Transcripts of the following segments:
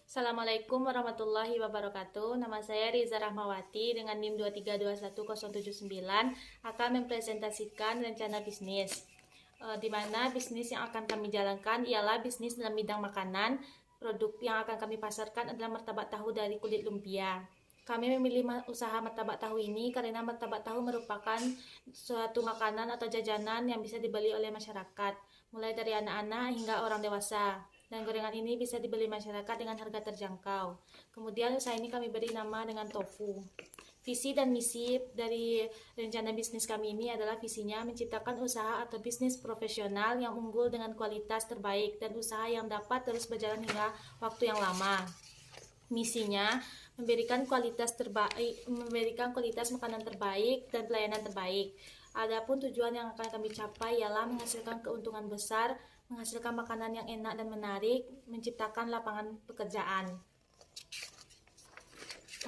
Assalamualaikum warahmatullahi wabarakatuh. Nama saya Riza Rahmawati dengan NIM 2321079 akan mempresentasikan rencana bisnis. Di mana bisnis yang akan kami jalankan ialah bisnis dalam bidang makanan. Produk yang akan kami pasarkan adalah martabak tahu dari kulit lumpia. Kami memilih usaha martabak tahu ini karena martabak tahu merupakan suatu makanan atau jajanan yang bisa dibeli oleh masyarakat, mulai dari anak-anak hingga orang dewasa. Dan gorengan ini bisa dibeli masyarakat dengan harga terjangkau. Kemudian usaha ini kami beri nama dengan tofu. Visi dan misi dari rencana bisnis kami ini adalah visinya menciptakan usaha atau bisnis profesional yang unggul dengan kualitas terbaik dan usaha yang dapat terus berjalan hingga waktu yang lama. Misinya memberikan kualitas makanan terbaik dan pelayanan terbaik. Adapun tujuan yang akan kami capai ialah menghasilkan keuntungan besar, menghasilkan makanan yang enak dan menarik, menciptakan lapangan pekerjaan.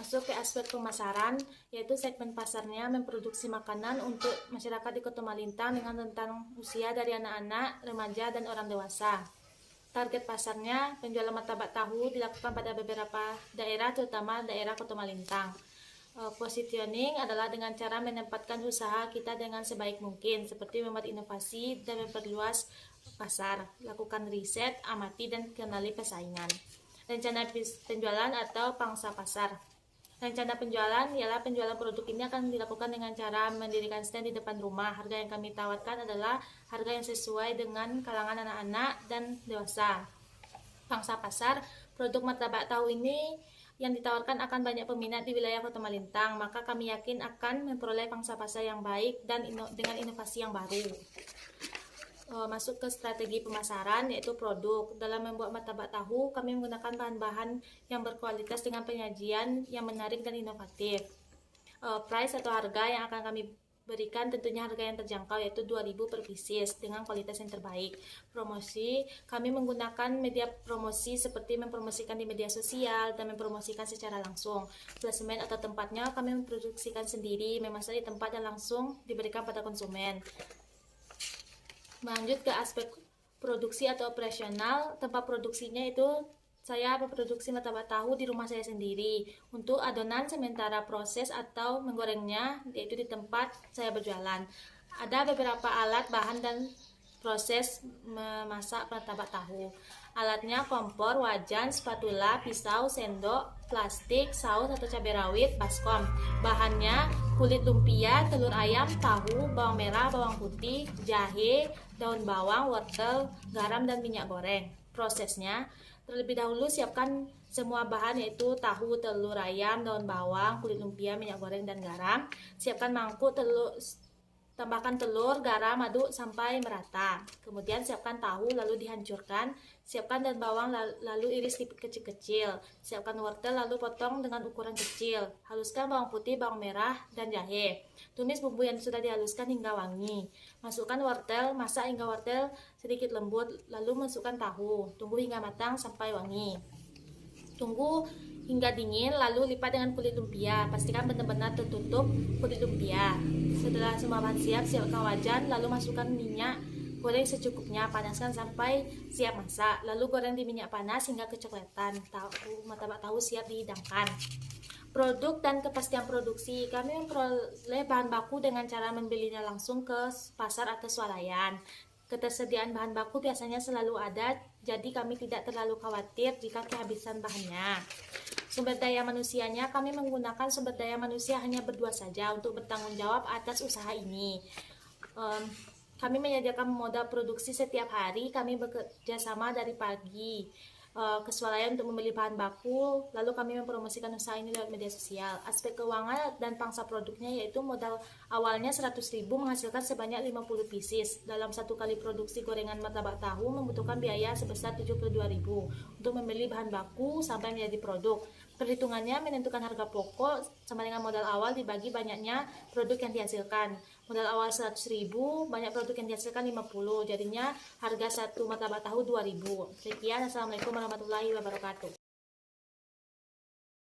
Masuk ke aspek pemasaran, yaitu segmen pasarnya memproduksi makanan untuk masyarakat di Kota Malintang dengan rentang usia dari anak-anak, remaja, dan orang dewasa. Target pasarnya, penjualan martabak tahu dilakukan pada beberapa daerah, terutama daerah Kota Malintang. Positioning adalah dengan cara menempatkan usaha kita dengan sebaik mungkin, seperti membuat inovasi dan memperluas pasar, lakukan riset, amati, dan kenali persaingan. Rencana penjualan atau pangsa pasar. Rencana penjualan ialah penjualan produk ini akan dilakukan dengan cara mendirikan stand di depan rumah. Harga yang kami tawarkan adalah harga yang sesuai dengan kalangan anak-anak dan dewasa. Pangsa pasar, produk martabak tahu ini yang ditawarkan akan banyak peminat di wilayah Kota Malintang, maka kami yakin akan memperoleh pangsa pasar yang baik dan dengan inovasi yang baru. Masuk ke strategi pemasaran, yaitu produk. Dalam membuat martabak tahu, kami menggunakan bahan-bahan yang berkualitas dengan penyajian yang menarik dan inovatif. Price atau harga yang akan kami berikan tentunya harga yang terjangkau, yaitu 2.000 per pieces dengan kualitas yang terbaik. Promosi, kami menggunakan media promosi seperti mempromosikan di media sosial dan mempromosikan secara langsung. Placemen atau tempatnya kami memproduksikan sendiri, memasang di tempat dan langsung diberikan pada konsumen. Lanjut ke aspek produksi atau operasional. Tempat produksinya itu saya memproduksi martabak tahu di rumah saya sendiri. Untuk adonan sementara proses atau menggorengnya yaitu di tempat saya berjualan. Ada beberapa alat, bahan, dan proses memasak martabak tahu. Alatnya kompor, wajan, spatula, pisau, sendok, plastik, saus atau cabai rawit, baskom. Bahannya kulit lumpia, telur ayam, tahu, bawang merah, bawang putih, jahe, daun bawang, wortel, garam, dan minyak goreng. Prosesnya, terlebih dahulu siapkan semua bahan, yaitu tahu, telur ayam, daun bawang, kulit lumpia, minyak goreng, dan garam. Siapkan mangkuk, tambahkan telur, garam, aduk sampai merata. Kemudian siapkan tahu lalu dihancurkan. Siapkan daun bawang lalu iris kecil-kecil. Siapkan wortel lalu potong dengan ukuran kecil. Haluskan bawang putih, bawang merah, dan jahe. Tumis bumbu yang sudah dihaluskan hingga wangi. Masukkan wortel, masak hingga wortel sedikit lembut, lalu masukkan tahu. Tunggu hingga matang sampai wangi. Tunggu hingga dingin, lalu lipat dengan kulit lumpia. Pastikan benar-benar tertutup kulit lumpia. Setelah semua bahan siap, siapkan wajan, lalu masukkan minyak, goreng secukupnya, panaskan sampai siap masak. Lalu goreng di minyak panas hingga kecoklatan. Martabak tahu siap dihidangkan. Produk dan kepastian produksi. Kami memperoleh bahan baku dengan cara membelinya langsung ke pasar atau swalayan. Ketersediaan bahan baku biasanya selalu ada, jadi kami tidak terlalu khawatir jika kehabisan bahannya. Sumber daya manusianya, kami menggunakan sumber daya manusia hanya berdua saja untuk bertanggung jawab atas usaha ini. Kami menyediakan modal produksi setiap hari. Kami bekerja sama dari pagi ke swalayan untuk membeli bahan baku, lalu kami mempromosikan usaha ini lewat media sosial. Aspek keuangan dan pangsa produknya, yaitu modal awalnya 100.000 menghasilkan sebanyak 50 pieces. Dalam satu kali produksi gorengan martabak tahu membutuhkan biaya sebesar 72.000 untuk membeli bahan baku sampai menjadi produk. Perhitungannya menentukan harga pokok sama dengan modal awal dibagi banyaknya produk yang dihasilkan. Modal awal 100.000, banyak produk yang dihasilkan 50, jadinya harga satu martabak tahu 2.000. Sekian, assalamualaikum warahmatullahi wabarakatuh.